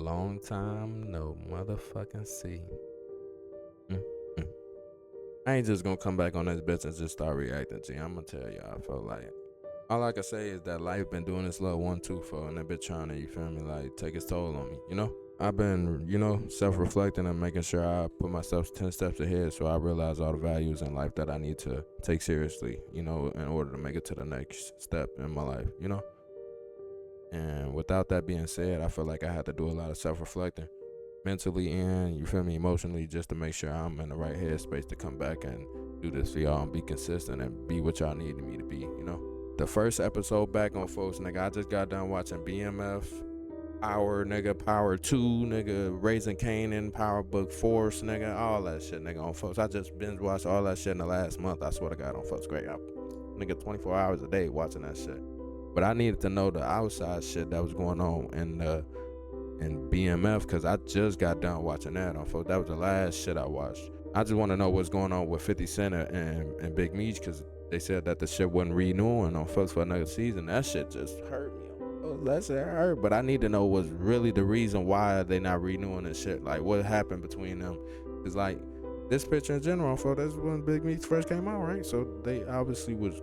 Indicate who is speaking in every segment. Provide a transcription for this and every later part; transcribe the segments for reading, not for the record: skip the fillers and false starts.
Speaker 1: Long time, no motherfucking see. Mm-mm. I ain't just gonna come back on this bitch and just start reacting, G. I'm gonna tell y'all, I feel like all I can say is that life been doing this little 1-2 for, and that bitch trying to, you feel me, like take its toll on me, you know? I've been, self-reflecting and making sure I put myself 10 steps ahead so I realize all the values in life that I need to take seriously, in order to make it to the next step in my life, And without that being said, I feel like I had to do a lot of self-reflecting mentally and, you feel me, emotionally, just to make sure I'm in the right headspace to come back and do this for y'all and be consistent and be what y'all needed me to be, The first episode back on folks, nigga, I just got done watching BMF, Power 2, nigga, Raising Kanan, Power Book Force, nigga, all that shit, nigga, on folks. I just binge watched all that shit in the last month, I swear to God, on folks. Great. Nigga, 24 hours a day watching that shit. But I needed to know the outside shit that was going on in BMF, because I just got done watching that on folks. That was the last shit I watched. I just want to know what's going on with 50 Cent and Big Meech, because they said that the shit wasn't renewing on folks for another season. That shit just hurt me. That shit hurt. But I need to know what's really the reason why they not renewing this shit. Like, what happened between them? Because, like, this picture in general, folks, that's when Big Meech first came out, right? So they obviously was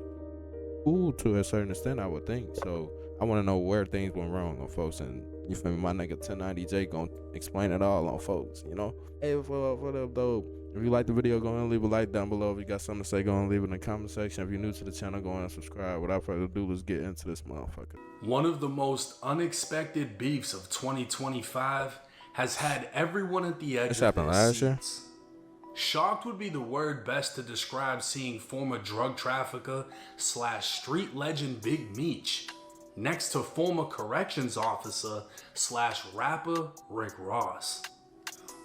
Speaker 1: cool to a certain extent, I would think. So I want to know where things went wrong on folks, and you feel me, my nigga 1090J gonna explain it all on folks, Hey, what up, though? If you like the video, go ahead and leave a like down below. If you got something to say, go ahead and leave it in the comment section. If you're new to the channel, go ahead and subscribe. Without further ado, let's get into this motherfucker.
Speaker 2: One of the most unexpected beefs of 2025 has had everyone at the edge
Speaker 1: This
Speaker 2: of
Speaker 1: happened
Speaker 2: their
Speaker 1: last year?
Speaker 2: seats. Shocked would be the word best to describe seeing former drug trafficker / street legend Big Meech next to former corrections officer / rapper Rick Ross.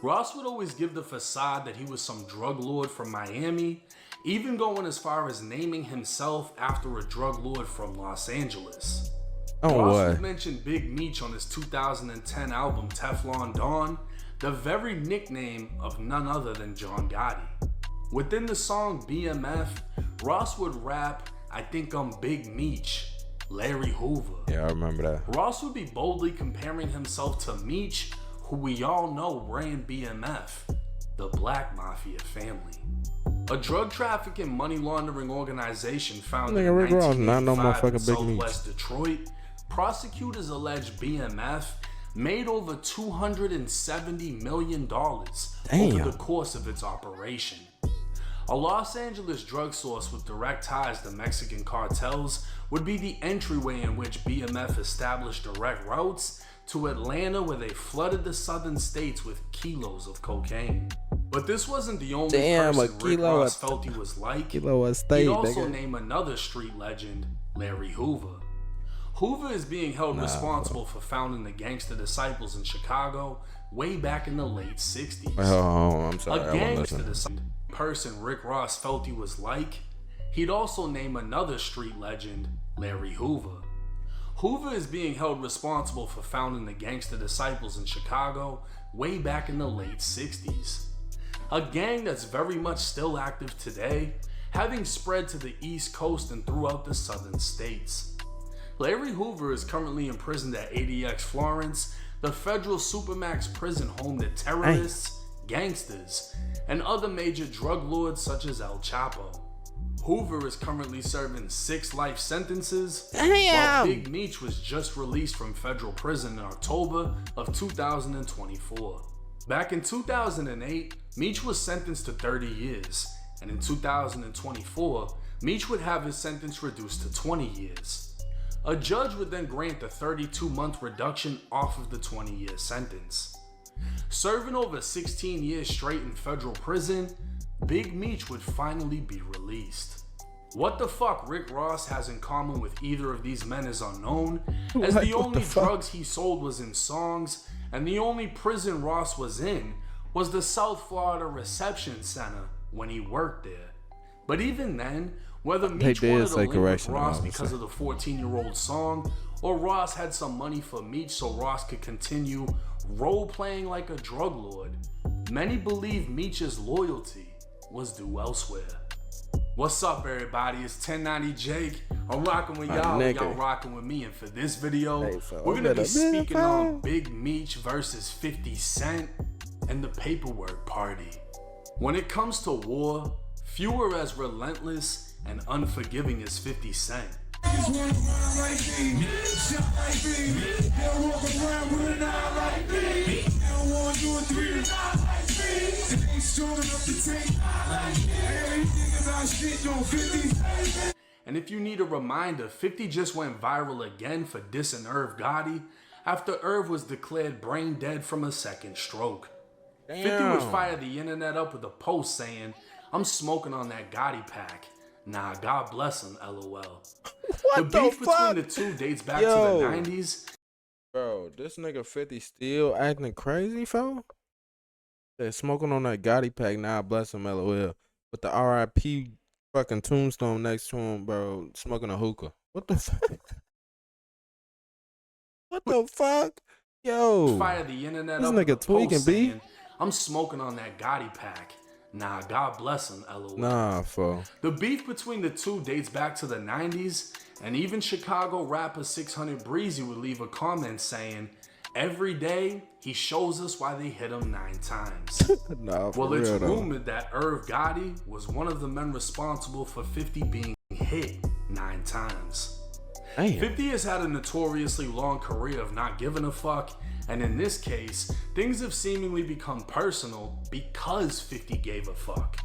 Speaker 2: Ross would always give the facade that he was some drug lord from Miami, even going as far as naming himself after a drug lord from Los Angeles. Ross would mention Big Meech on his 2010 album Teflon Don, the very nickname of none other than John Gotti. Within the song BMF, Ross would rap, "I think I'm Big Meech, Larry Hoover."
Speaker 1: Yeah, I remember that.
Speaker 2: Ross would be boldly comparing himself to Meech, who we all know ran BMF, the Black Mafia family. A drug trafficking money laundering organization founded in 1985 in Southwest Detroit, prosecutors allege BMF made over $270 million over the course of its operation. A Los Angeles drug source with direct ties to Mexican cartels would be the entryway in which BMF established direct routes to Atlanta, where they flooded the southern states with kilos of cocaine. But this wasn't the only person Rick Ross felt he was like. He'd also name another street legend, Larry Hoover. Hoover is being held responsible for founding the Gangster Disciples in Chicago way back in the late 60s.
Speaker 1: I'm sorry.
Speaker 2: A gangster person Rick Ross felt he was like. He'd also name another street legend, Larry Hoover. Hoover is being held responsible for founding the Gangster Disciples in Chicago way back in the late 60s. A gang that's very much still active today, having spread to the East Coast and throughout the southern states. Larry Hoover is currently imprisoned at ADX Florence, the federal supermax prison home to terrorists, gangsters, and other major drug lords such as El Chapo. Hoover is currently serving 6 life sentences, while Big Meech was just released from federal prison in October of 2024. Back in 2008, Meech was sentenced to 30 years, and in 2024, Meech would have his sentence reduced to 20 years. A judge would then grant a 32-month reduction off of the 20-year sentence. Serving over 16 years straight in federal prison, Big Meech would finally be released. What the fuck Rick Ross has in common with either of these men is unknown, as the only drugs he sold was in songs, and the only prison Ross was in was the South Florida Reception Center when he worked there. But even then, whether Meech wanted to link with Ross because of the 14-year-old song, or Ross had some money for Meech so Ross could continue role-playing like a drug lord, many believe Meech's loyalty was due elsewhere. What's up, everybody? It's 1090 Jake. I'm rocking with
Speaker 1: My
Speaker 2: y'all, and
Speaker 1: nigga.
Speaker 2: y'all rocking with me. And for this video,
Speaker 1: Hey, so
Speaker 2: we're gonna
Speaker 1: I'm
Speaker 2: be
Speaker 1: at a
Speaker 2: speaking
Speaker 1: BMF.
Speaker 2: on Big Meech versus 50 Cent and the paperwork party. When it comes to war, few are as relentless and unforgiving as 50 Cent. And if you need a reminder, 50 just went viral again for dissing Irv Gotti after Irv was declared brain dead from a second stroke. 50 would fire the internet up with a post saying, "I'm smoking on that Gotti pack. Nah, God bless him, LOL."
Speaker 1: What
Speaker 2: The beef
Speaker 1: fuck?
Speaker 2: between the two dates back
Speaker 1: Yo.
Speaker 2: to the 90s.
Speaker 1: Bro, this nigga 50 still acting crazy, fo? They're smoking on that Gotti pack. Now, bless him, LOL. With the RIP fucking tombstone next to him, bro, smoking a hookah. What the fuck? What the fuck? Yo.
Speaker 2: Fire the internet
Speaker 1: This
Speaker 2: up
Speaker 1: nigga
Speaker 2: with a
Speaker 1: tweaking,
Speaker 2: post
Speaker 1: B.
Speaker 2: saying, "I'm smoking on that Gotti pack. Nah, God bless him, LOL."
Speaker 1: Nah, fo.
Speaker 2: The beef between the two dates back to the 90s, and even Chicago rapper 600 Breezy would leave a comment saying, "Every day, he shows us why they hit him 9 times.
Speaker 1: Nah, for
Speaker 2: Well, it's
Speaker 1: real, though.
Speaker 2: rumored that Irv Gotti was one of the men responsible for 50 being hit 9 times.
Speaker 1: Damn.
Speaker 2: 50 has had a notoriously long career of not giving a fuck, and in this case, things have seemingly become personal because 50 gave a fuck.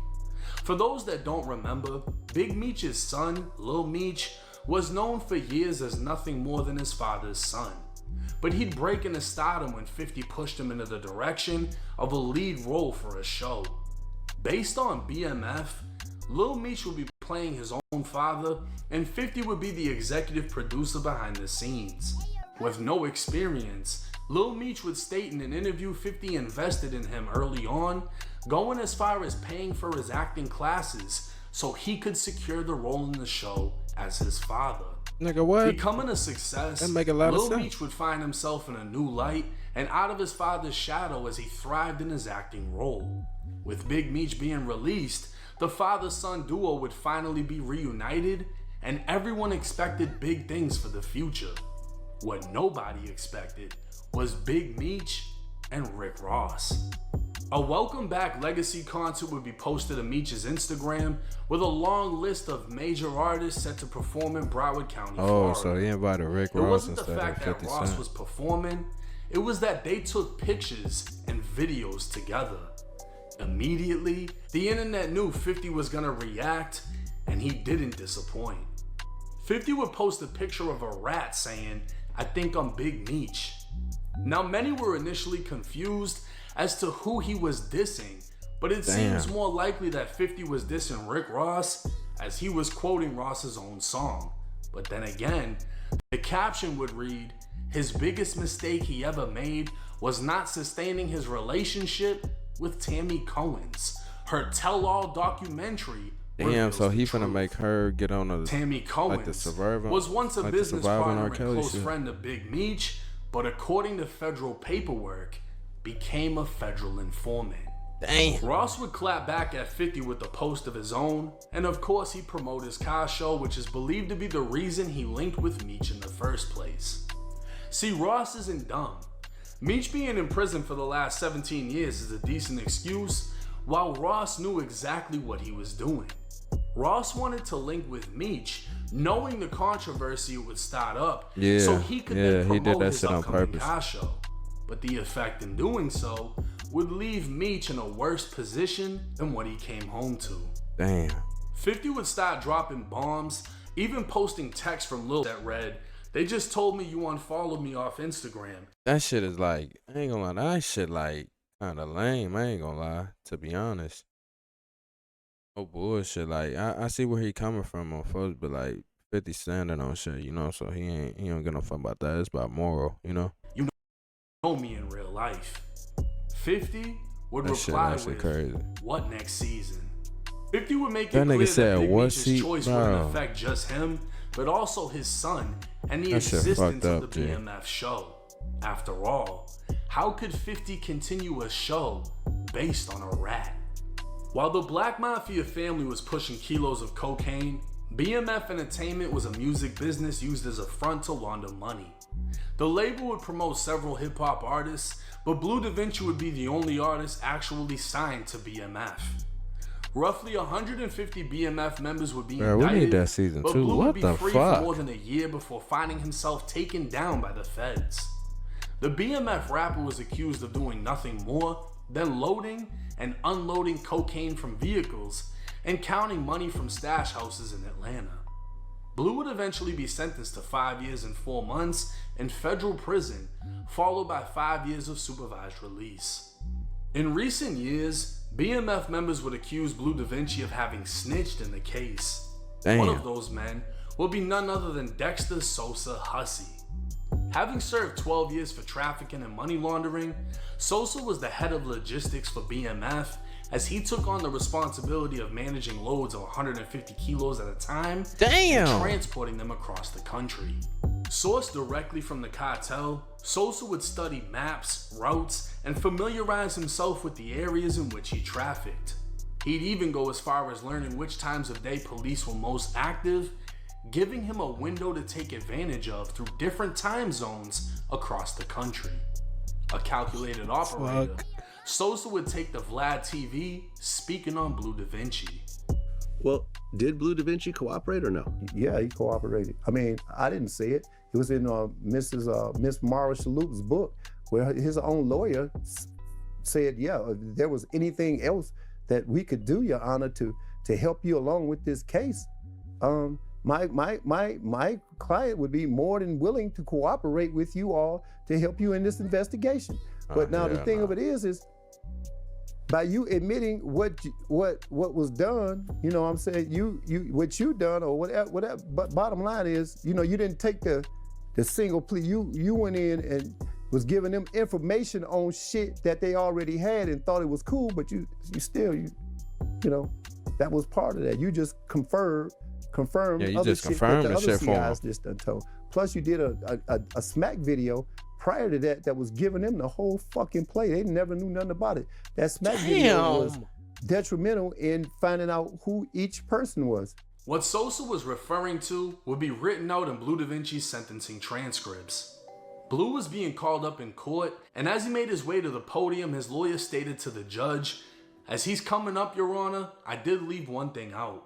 Speaker 2: For those that don't remember, Big Meech's son, Lil Meech, was known for years as nothing more than his father's son. But he'd break into stardom when 50 pushed him into the direction of a lead role for a show. Based on BMF, Lil Meech would be playing his own father, and 50 would be the executive producer behind the scenes. With no experience, Lil Meech would state in an interview 50 invested in him early on, going as far as paying for his acting classes so he could secure the role in the show as his father.
Speaker 1: Nigga, what?
Speaker 2: Becoming a success,
Speaker 1: That make a lot of
Speaker 2: Lil
Speaker 1: sense.
Speaker 2: Meech would find himself in a new light and out of his father's shadow as he thrived in his acting role. With Big Meech being released, the father-son duo would finally be reunited, and everyone expected big things for the future. What nobody expected was Big Meech and Rick Ross. A welcome back legacy concert would be posted to Meech's Instagram with a long list of major artists set to perform in Broward County,
Speaker 1: Oh,
Speaker 2: Florida.
Speaker 1: so he invited Rick
Speaker 2: It
Speaker 1: Ross
Speaker 2: wasn't the
Speaker 1: instead of
Speaker 2: fact
Speaker 1: 50
Speaker 2: that Ross
Speaker 1: Cent.
Speaker 2: was performing, it was that they took pictures and videos together. Immediately, the internet knew 50 was gonna react, and he didn't disappoint. 50 would post a picture of a rat saying, "I think I'm Big Meech." Now, many were initially confused as to who he was dissing, but it seems more likely that 50 was dissing Rick Ross as he was quoting Ross's own song. But then again, the caption would read, "His biggest mistake he ever made was not sustaining his relationship with Tammy Cohen's. Her tell-all documentary."
Speaker 1: Damn,
Speaker 2: reveals
Speaker 1: so
Speaker 2: the
Speaker 1: he finna
Speaker 2: truth.
Speaker 1: make her get on a
Speaker 2: Tammy Cohen was once a business partner and close friend of Big Meech, but according to federal paperwork, became a federal informant.
Speaker 1: Damn.
Speaker 2: Ross would clap back at 50 with a post of his own, and of course he'd promote his car show, which is believed to be the reason he linked with Meech in the first place. See, Ross isn't dumb. Meech being in prison for the last 17 years is a decent excuse, while Ross knew exactly what he was doing. Ross wanted to link with Meech, knowing the controversy it would start up, so he could then
Speaker 1: he did
Speaker 2: promote
Speaker 1: that
Speaker 2: his
Speaker 1: shit on
Speaker 2: upcoming
Speaker 1: purpose.
Speaker 2: car show. But the effect in doing so would leave Meech in a worse position than what he came home to.
Speaker 1: Damn.
Speaker 2: 50 would start dropping bombs, even posting texts from Lil that read, "They just told me you unfollowed me off Instagram."
Speaker 1: That shit is like, I ain't gonna lie, that shit like kinda lame, I ain't gonna lie, to be honest. No bullshit, like, I see where he coming from on folks, but like, 50 standing on shit, you know, so he don't get no fuck about that, it's about moral, you know?
Speaker 2: You know me in real life. 50 would
Speaker 1: That shit
Speaker 2: reply
Speaker 1: actually
Speaker 2: with,
Speaker 1: crazy.
Speaker 2: "What next season?" 50 would make it
Speaker 1: That nigga
Speaker 2: clear
Speaker 1: said,
Speaker 2: that Big
Speaker 1: "What
Speaker 2: Meech's
Speaker 1: seat?"
Speaker 2: choice
Speaker 1: Bro.
Speaker 2: wouldn't affect just him, but also his son and the
Speaker 1: That shit
Speaker 2: existence
Speaker 1: fucked
Speaker 2: of
Speaker 1: up,
Speaker 2: the
Speaker 1: G.
Speaker 2: BMF show. After all, how could 50 continue a show based on a rat? While the Black Mafia family was pushing kilos of cocaine, BMF Entertainment was a music business used as a front to launder money. The label would promote several hip-hop artists, but Blue Da Vinci would be the only artist actually signed to BMF. Roughly 150 BMF members would be indicted,
Speaker 1: we need that season
Speaker 2: but
Speaker 1: two.
Speaker 2: Blue
Speaker 1: What
Speaker 2: would be
Speaker 1: the
Speaker 2: free
Speaker 1: fuck?
Speaker 2: for more than a year before finding himself taken down by the feds. The BMF rapper was accused of doing nothing more than loading and unloading cocaine from vehicles and counting money from stash houses in Atlanta. Blue would eventually be sentenced to 5 years and 4 months in federal prison, followed by 5 years of supervised release. In recent years, BMF members would accuse Blue Da Vinci of having snitched in the case.
Speaker 1: Damn.
Speaker 2: One of those men would be none other than Dexter Sosa Hussey. Having served 12 years for trafficking and money laundering, Sosa was the head of logistics for BMF as he took on the responsibility of managing loads of 150 kilos at a time
Speaker 1: Damn.
Speaker 2: and transporting them across the country. Sourced directly from the cartel, Sosa would study maps, routes, and familiarize himself with the areas in which he trafficked. He'd even go as far as learning which times of day police were most active, giving him a window to take advantage of through different time zones across the country. A calculated operator, Sosa would take the Vlad TV speaking on Blue Da Vinci.
Speaker 3: Well, did Blue Da Vinci cooperate or no?
Speaker 4: Yeah, he cooperated. I mean, I didn't say it. It was in Miss Mara Shalhoub's book, where his own lawyer said, yeah, if there was anything else that we could do, Your Honor, to help you along with this case, my client would be more than willing to cooperate with you all to help you in this investigation. But now the thing of it is by you admitting what was done, you know what I'm saying, you what you done or whatever, but bottom line is, you know, you didn't take the single plea. You went in and was giving them information on shit that they already had and thought it was cool, but you still, you know, that was part of that. You just confirmed
Speaker 1: you
Speaker 4: other
Speaker 1: just
Speaker 4: shit
Speaker 1: confirmed
Speaker 4: that the
Speaker 1: the
Speaker 4: other
Speaker 1: shit for 'em.
Speaker 4: CIs just done told. Plus you did a smack video prior to that was giving them the whole fucking play. They never knew nothing about it. That smack video was detrimental in finding out who each person was.
Speaker 2: What Sosa was referring to would be written out in Blue Da Vinci's sentencing transcripts. Blue was being called up in court, and as he made his way to the podium, his lawyer stated to the judge, "As he's coming up, Your Honor, I did leave one thing out.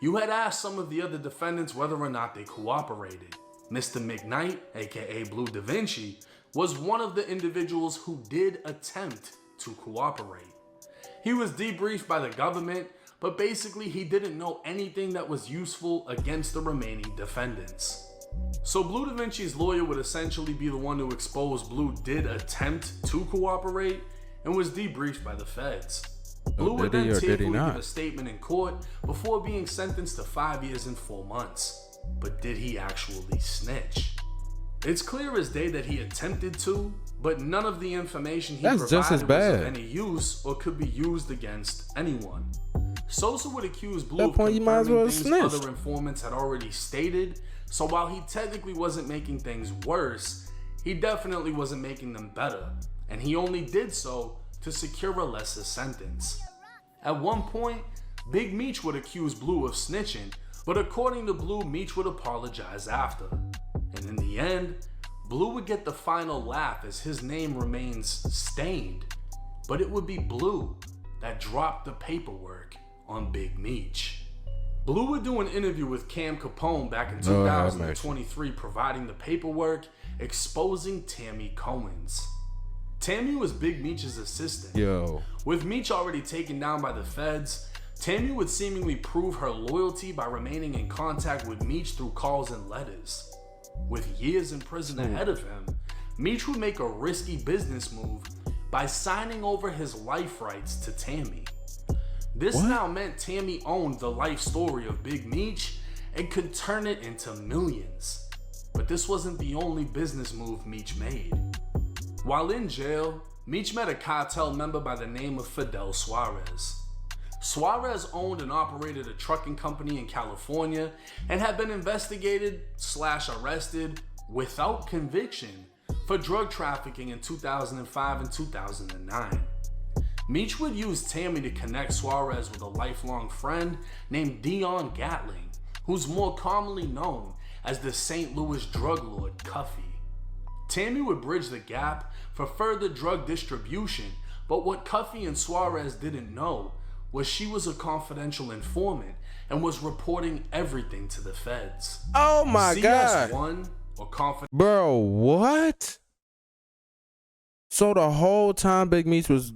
Speaker 2: You had asked some of the other defendants whether or not they cooperated. Mr. McKnight, aka Blue Da Vinci, was one of the individuals who did attempt to cooperate. He was debriefed by the government, but basically he didn't know anything that was useful against the remaining defendants." So Blue Da Vinci's lawyer would essentially be the one who exposed Blue did attempt to cooperate and was debriefed by the feds. Blue would then tearfully give a statement in court before being sentenced to 5 years and 4 months. But did he actually snitch? It's clear as day that he attempted to, but none of the information he provided
Speaker 1: just as
Speaker 2: was
Speaker 1: bad.
Speaker 2: of any use or could be used against anyone. Sosa would accuse Blue
Speaker 1: At
Speaker 2: of
Speaker 1: that point, you might as
Speaker 2: confirming
Speaker 1: well
Speaker 2: things
Speaker 1: snitch.
Speaker 2: other informants had already stated, so while he technically wasn't making things worse, he definitely wasn't making them better, and he only did so to secure a lesser sentence. At one point, Big Meech would accuse Blue of snitching, but according to Blue, Meech would apologize after. And in the end, Blue would get the final laugh as his name remains stained, but it would be Blue that dropped the paperwork on Big Meech. Blue would do an interview with Cam Capone back in 2023 providing the paperwork exposing Tammy Cohen's. Tammy was Big Meech's assistant.
Speaker 1: Yo.
Speaker 2: With Meech already taken down by the feds, Tammy would seemingly prove her loyalty by remaining in contact with Meech through calls and letters. With years in prison ahead of him, Meech would make a risky business move by signing over his life rights to Tammy. This now meant Tammy owned the life story of Big Meech and could turn it into millions. But this wasn't the only business move Meech made. While in jail, Meech met a cartel member by the name of Fidel Suarez. Suarez owned and operated a trucking company in California and had been investigated/arrested without conviction for drug trafficking in 2005 and 2009. Meech would use Tammy to connect Suarez with a lifelong friend named Dion Gatling, who's more commonly known as the St. Louis drug lord Cuffy. Tammy would bridge the gap for further drug distribution, but what Cuffy and Suarez didn't know was she was a confidential informant and was reporting everything to the feds.
Speaker 1: Oh my God.
Speaker 2: CS1 or confidential.
Speaker 1: Bro, what? So the whole time Big Meech was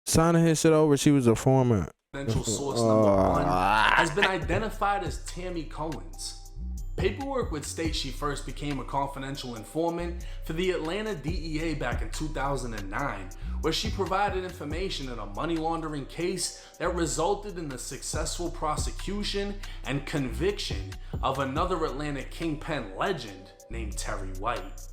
Speaker 1: signing his shit over, she was a former.
Speaker 2: Source number 1 has been identified as Tammy Cohen's. Paperwork would state she first became a confidential informant for the Atlanta DEA back in 2009, where she provided information in a money laundering case that resulted in the successful prosecution and conviction of another Atlanta kingpin legend named Terry White.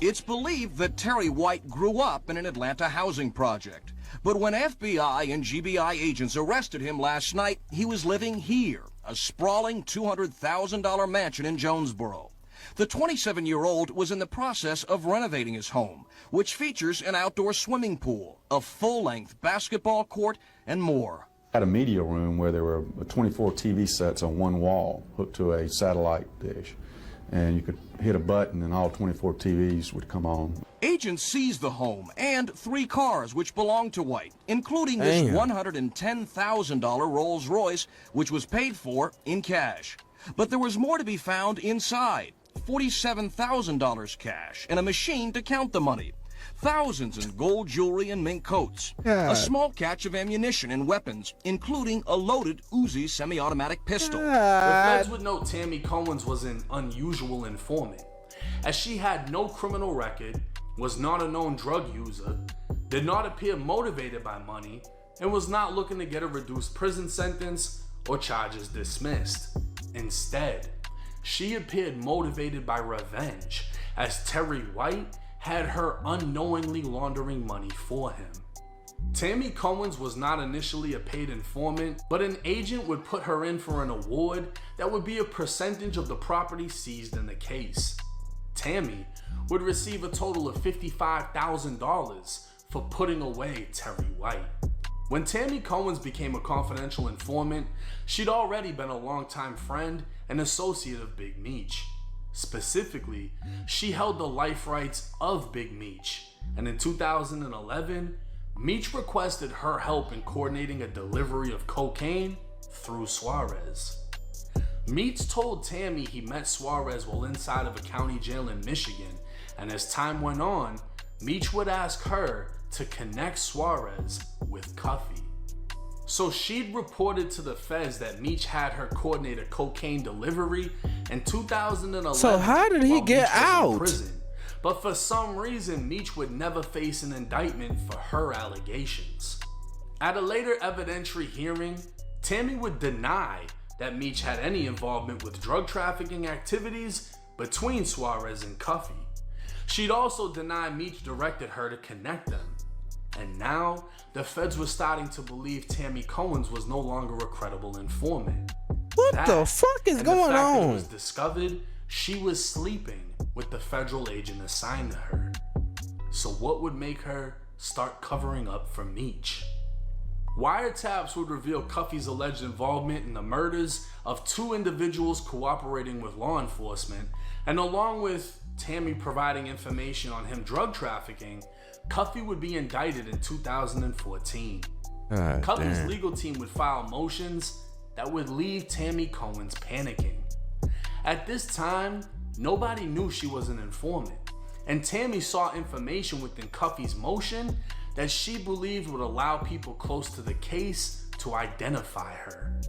Speaker 5: It's believed that Terry White grew up in an Atlanta housing project. But when FBI and GBI agents arrested him last night, he was living here, a sprawling $200,000 mansion in Jonesboro. The 27-year-old was in the process of renovating his home, which features an outdoor swimming pool, a full-length basketball court, and more.
Speaker 6: Had a media room where there were 24 TV sets on one wall hooked to a satellite dish. And you could hit a button and all 24 TVs would come on.
Speaker 5: Agents seized the home and 3 cars which belonged to White, including this $110,000 Rolls Royce, which was paid for in cash. But there was more to be found inside, $47,000 cash and a machine to count the money. Thousands in gold jewelry and mink coats. A small catch of ammunition and weapons, including a loaded Uzi semi-automatic pistol.
Speaker 2: The feds would note Tammy Cohen's was an unusual informant, as she had no criminal record, was not a known drug user, did not appear motivated by money, and was not looking to get a reduced prison sentence or charges dismissed. Instead, she appeared motivated by revenge, as Terry White had her unknowingly laundering money for him. Tammy Cohen's was not initially a paid informant, but an agent would put her in for an award that would be a percentage of the property seized in the case. Tammy would receive a total of $55,000 for putting away Terry White. When Tammy Cohen's became a confidential informant, she'd already been a longtime friend and associate of Big Meech. Specifically, she held the life rights of Big Meech, and in 2011, Meech requested her help in coordinating a delivery of cocaine through Suarez. Meech told Tammy he met Suarez while inside of a county jail in Michigan, and as time went on, Meech would ask her to connect Suarez with Cuffy. So she'd reported to the feds that Meech had her coordinate a cocaine delivery in 2011.
Speaker 1: So how did he get out?
Speaker 2: Prison. But for some reason, Meech would never face an indictment for her allegations. At a later evidentiary hearing, Tammy would deny that Meech had any involvement with drug trafficking activities between Suarez and Cuffy. She'd also deny Meech directed her to connect them. And now, the feds were starting to believe Tammy Cohen's was no longer a credible informant.
Speaker 1: What the fuck is going
Speaker 2: That it
Speaker 1: on?
Speaker 2: was discovered she was sleeping with the federal agent assigned to her. So what would make her start covering up for Meech? Wiretaps would reveal Cuffy's alleged involvement in the murders of 2 individuals cooperating with law enforcement, and along with Tammy providing information on him drug trafficking, Cuffy would be indicted in 2014. Cuffy's legal team would file motions that would leave Tammy Cohen's panicking. At this time, nobody knew she was an informant, and Tammy saw information within Cuffy's motion that she believed would allow people close to the case to identify her.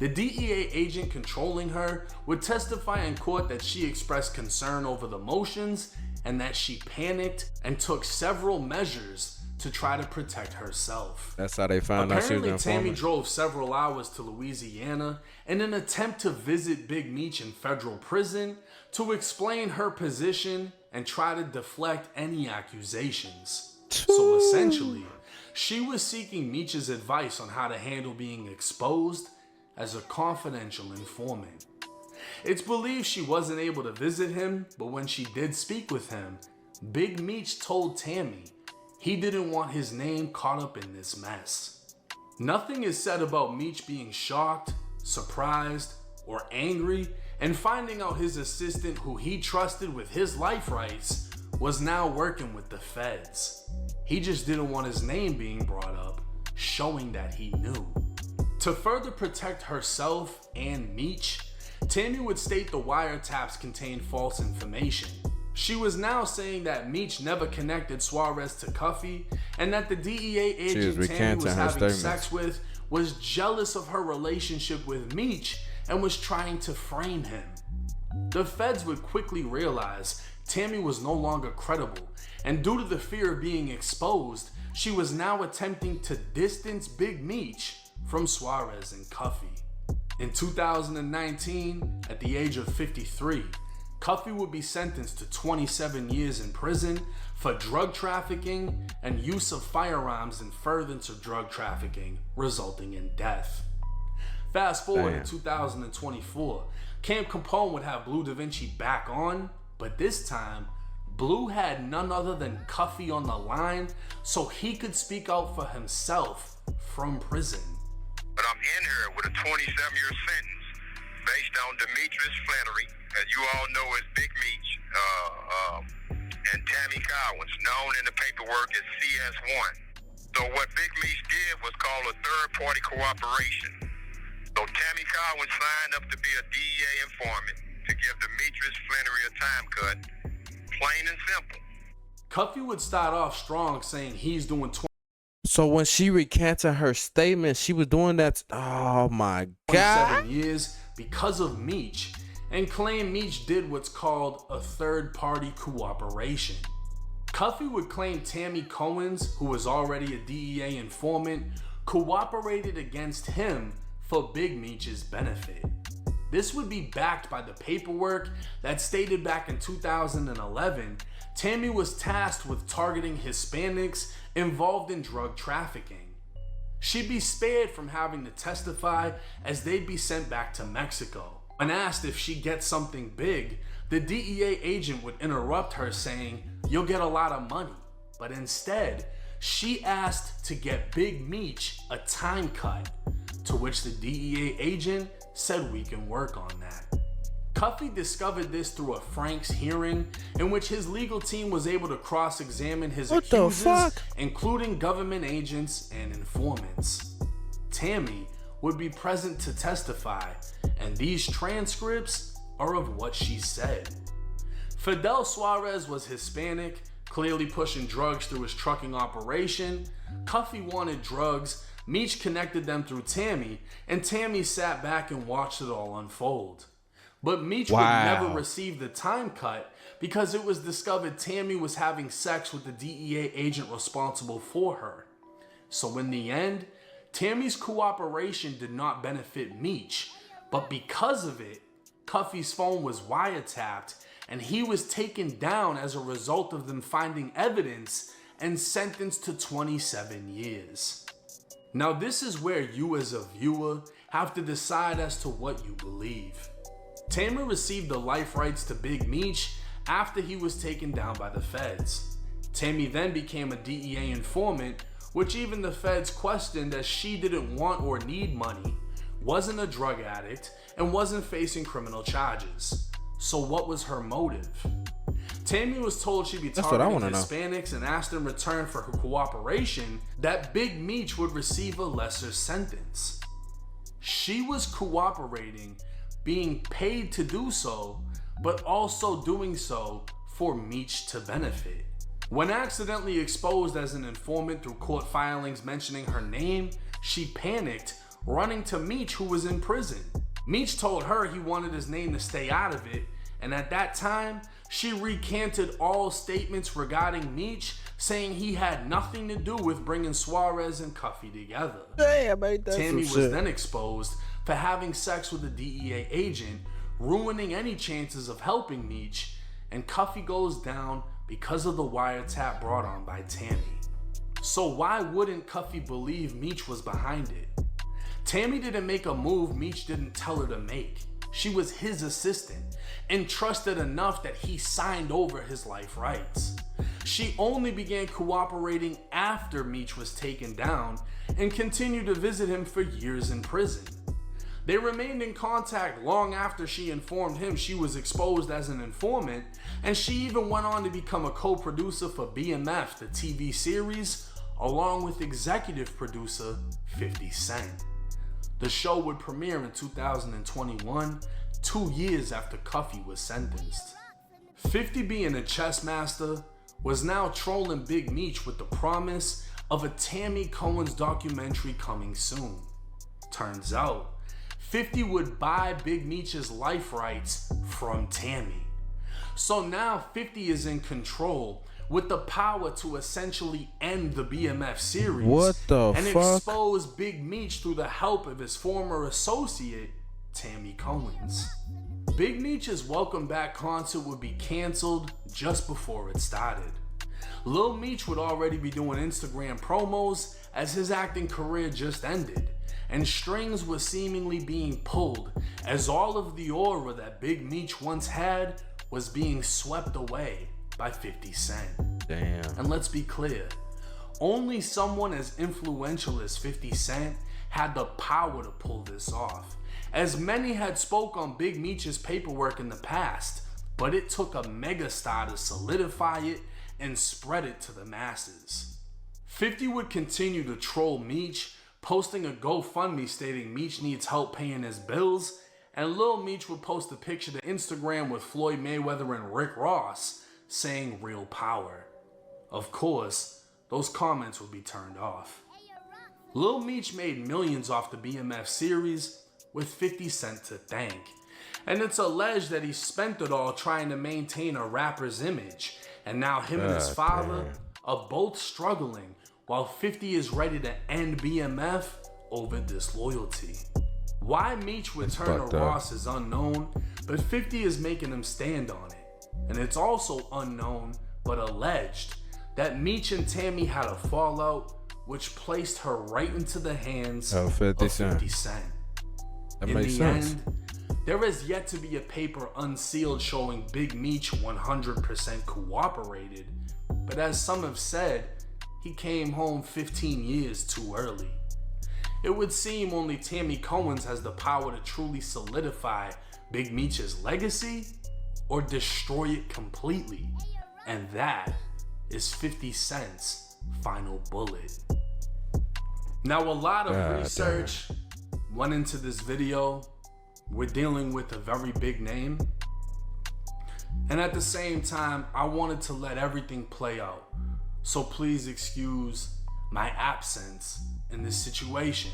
Speaker 2: The DEA agent controlling her would testify in court that she expressed concern over the motions and that she panicked and took several measures to try to protect herself.
Speaker 1: That's how they found out she was an
Speaker 2: Apparently, Tammy
Speaker 1: informant.
Speaker 2: drove several hours to Louisiana in an attempt to visit Big Meech in federal prison to explain her position and try to deflect any accusations. So essentially, she was seeking Meech's advice on how to handle being exposed as a confidential informant. It's believed she wasn't able to visit him, but when she did speak with him, Big Meech told Tammy He didn't want his name caught up in this mess. Nothing is said about Meech being shocked, surprised, or angry and finding out his assistant, who he trusted with his life rights, was now working with the feds. He just didn't want his name being brought up, showing that he knew. To further protect herself and Meech, Tammy would state the wiretaps contained false information. She was now saying that Meech never connected Suarez to Cuffy, and that the DEA agent Tammy was having sex with was jealous of her relationship with Meech and was trying to frame him. The feds would quickly realize Tammy was no longer credible, and due to the fear of being exposed, she was now attempting to distance Big Meech from Suarez and Cuffy. In 2019, at the age of 53, Cuffy would be sentenced to 27 years in prison for drug trafficking and use of firearms in furtherance of drug trafficking, resulting in death. Fast forward to 2024, Camp Capone would have Blue Da Vinci back on, but this time, Blue had none other than Cuffy on the line so he could speak out for himself from prison.
Speaker 7: But I'm in here with a 27-year sentence based on Demetrius Flannery, as you all know as Big Meech, and Tammy Cowens, known in the paperwork as CS1. So what Big Meech did was call a third-party cooperation. So Tammy Cowens signed up to be a DEA informant to give Demetrius Flannery a time cut, plain and simple.
Speaker 2: Cuffy would start off strong saying he's doing
Speaker 1: So when she recanted her statement, she was doing that. Oh my God.
Speaker 2: 27 years because of Meech, and claimed Meech did what's called a third-party cooperation. Cuffy would claim Tammy Cowens, who was already a DEA informant, cooperated against him for Big Meech's benefit. This would be backed by the paperwork that stated back in 2011, Tammy was tasked with targeting Hispanics involved in drug trafficking. She'd be spared from having to testify as they'd be sent back to Mexico. When asked if she gets something big, the DEA agent would interrupt her saying, "You'll get a lot of money." But instead, she asked to get Big Meech a time cut, to which the DEA agent said, "We can work on that." Cuffy discovered this through a Frank's hearing in which his legal team was able to cross-examine his accusers, including government agents and informants. Tammy would be present to testify, and these transcripts are of what she said. Fidel Suarez was Hispanic, clearly pushing drugs through his trucking operation. Cuffy wanted drugs, Meech connected them through Tammy, and Tammy sat back and watched it all unfold. But Meech would never receive the time cut because it was discovered Tammy was having sex with the DEA agent responsible for her. So in the end, Tammy's cooperation did not benefit Meech, but because of it, Cuffy's phone was wiretapped and he was taken down as a result of them finding evidence and sentenced to 27 years. Now this is where you as a viewer have to decide as to what you believe. Tammy received the life rights to Big Meech after he was taken down by the feds. Tammy then became a DEA informant, which even the feds questioned as she didn't want or need money, wasn't a drug addict, and wasn't facing criminal charges. So what was her motive? Tammy was told she'd be targeting Hispanics and asked in return for her cooperation that Big Meech would receive a lesser sentence. She was cooperating, being paid to do so, but also doing so for Meech to benefit. When accidentally exposed as an informant through court filings mentioning her name, she panicked, running to Meech, who was in prison. Meech told her he wanted his name to stay out of it, and at that time, she recanted all statements regarding Meech, saying he had nothing to do with bringing Suarez and Cuffy together. Tammy was then exposed for having sex with a DEA agent, ruining any chances of helping Meech, and Cuffy goes down because of the wiretap brought on by Tammy. So why wouldn't Cuffy believe Meech was behind it? Tammy didn't make a move Meech didn't tell her to make. She was his assistant and trusted enough that he signed over his life rights. She only began cooperating after Meech was taken down and continued to visit him for years in prison. They remained in contact long after she informed him she was exposed as an informant, and she even went on to become a co-producer for BMF, the TV series, along with executive producer 50 Cent. The show would premiere in 2021, 2 years after Cuffy was sentenced. 50, being a chess master, was now trolling Big Meech with the promise of a Tammy Cohen's documentary coming soon. Turns out, 50 would buy Big Meech's life rights from Tammy. So now 50 is in control with the power to essentially end the BMF series.
Speaker 1: What the
Speaker 2: and
Speaker 1: fuck?
Speaker 2: expose Big Meech through the help of his former associate, Tammy Cohen's. Big Meech's Welcome Back concert would be canceled just before it started. Lil Meech would already be doing Instagram promos as his acting career just ended, and strings were seemingly being pulled as all of the aura that Big Meech once had was being swept away by 50 Cent.
Speaker 1: Damn.
Speaker 2: And let's be clear, only someone as influential as 50 Cent had the power to pull this off, as many had spoke on Big Meech's paperwork in the past, but it took a megastar to solidify it and spread it to the masses. 50 would continue to troll Meech, posting a GoFundMe stating Meech needs help paying his bills, and Lil Meech would post a picture to Instagram with Floyd Mayweather and Rick Ross saying real power. Of course, those comments would be turned off. Lil Meech made millions off the BMF series, with 50 Cent to thank, and it's alleged that he spent it all trying to maintain a rapper's image, and now him and his father are both struggling, while 50 is ready to end BMF over disloyalty. Why Meech would turn to Ross is unknown, but 50 is making him stand on it. And it's also unknown, but alleged, that Meech and Tammy had a fallout, which placed her right into the hands of 50 Cent.
Speaker 1: That makes sense.
Speaker 2: End, there has yet to be a paper unsealed showing Big Meech 100% cooperated, but as some have said, he came home 15 years too early. It would seem only Tammy Cohen's has the power to truly solidify Big Meech's legacy or destroy it completely, and that is 50 Cent's final bullet. Now, a lot of research went into this video. We're dealing with a very big name, and at the same time, I wanted to let everything play out. So please excuse my absence in this situation.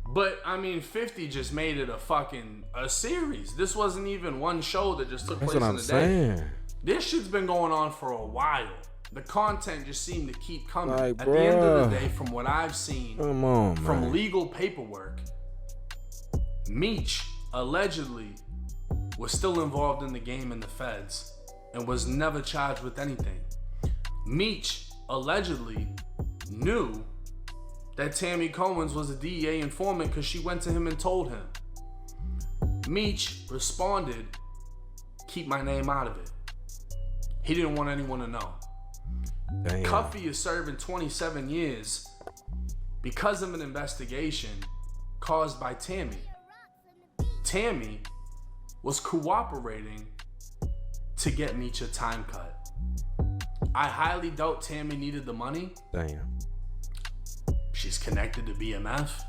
Speaker 2: But I mean, 50 just made it a series. This wasn't even one show that just took place in a day.
Speaker 1: Saying.
Speaker 2: This shit's been going on for a while. The content just seemed to keep coming.
Speaker 1: Like,
Speaker 2: at the end of the day, from what I've seen,
Speaker 1: from
Speaker 2: legal paperwork, Meech allegedly was still involved in the game in the feds and was never charged with anything. Meech allegedly knew that Tammy Cohen's was a DEA informant because she went to him and told him. Meech responded, "Keep my name out of it." He didn't want anyone to know.
Speaker 1: Damn.
Speaker 2: Cuffy is serving 27 years because of an investigation caused by Tammy. Tammy was cooperating to get Meech a time cut. I highly doubt Tammy needed the money.
Speaker 1: Damn.
Speaker 2: She's connected to BMF.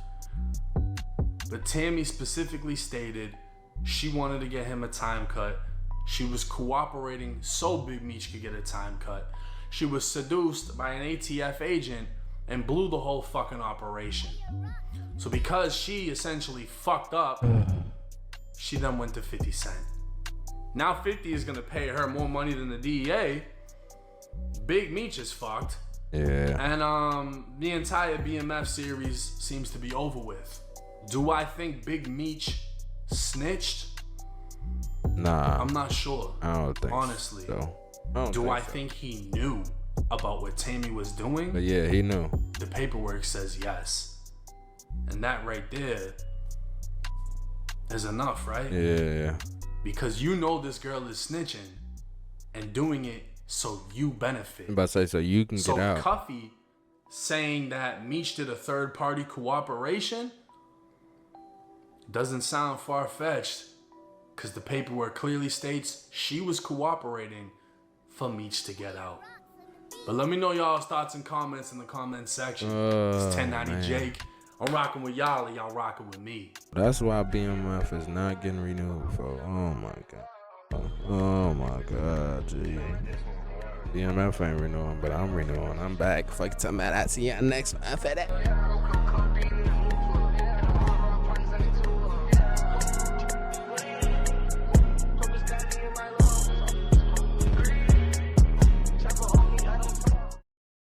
Speaker 2: But Tammy specifically stated she wanted to get him a time cut. She was cooperating so Big Meech could get a time cut. She was seduced by an ATF agent and blew the whole fucking operation. So because she essentially fucked up, she then went to 50 Cent. Now 50 is gonna pay her more money than the DEA. Big Meech is fucked.
Speaker 1: Yeah.
Speaker 2: And the entire BMF series seems to be over with. Do I think Big Meech snitched?
Speaker 1: Nah.
Speaker 2: I'm not sure.
Speaker 1: I don't think
Speaker 2: honestly.
Speaker 1: so.
Speaker 2: Do I think he knew about what Tammy was doing?
Speaker 1: But yeah, he knew.
Speaker 2: The paperwork says yes. And that right there is enough, right?
Speaker 1: Yeah.
Speaker 2: Because you know this girl is snitching and doing it so you benefit.
Speaker 1: I'm about to say, so you can
Speaker 2: So
Speaker 1: get out.
Speaker 2: Cuffy saying that Meech did a third-party cooperation doesn't sound far-fetched, because the paperwork clearly states she was cooperating for Meech to get out. But let me know y'all's thoughts and comments in the comment section. It's 1090
Speaker 1: man.
Speaker 2: Jake. I'm rocking with y'all and y'all rocking with me.
Speaker 1: That's why BMF is not getting renewed for. Oh my god. Oh my god, G. BMF ain't renewing, but I'm renewing. I'm back. Fuck, talking about I see y'all next one. For that.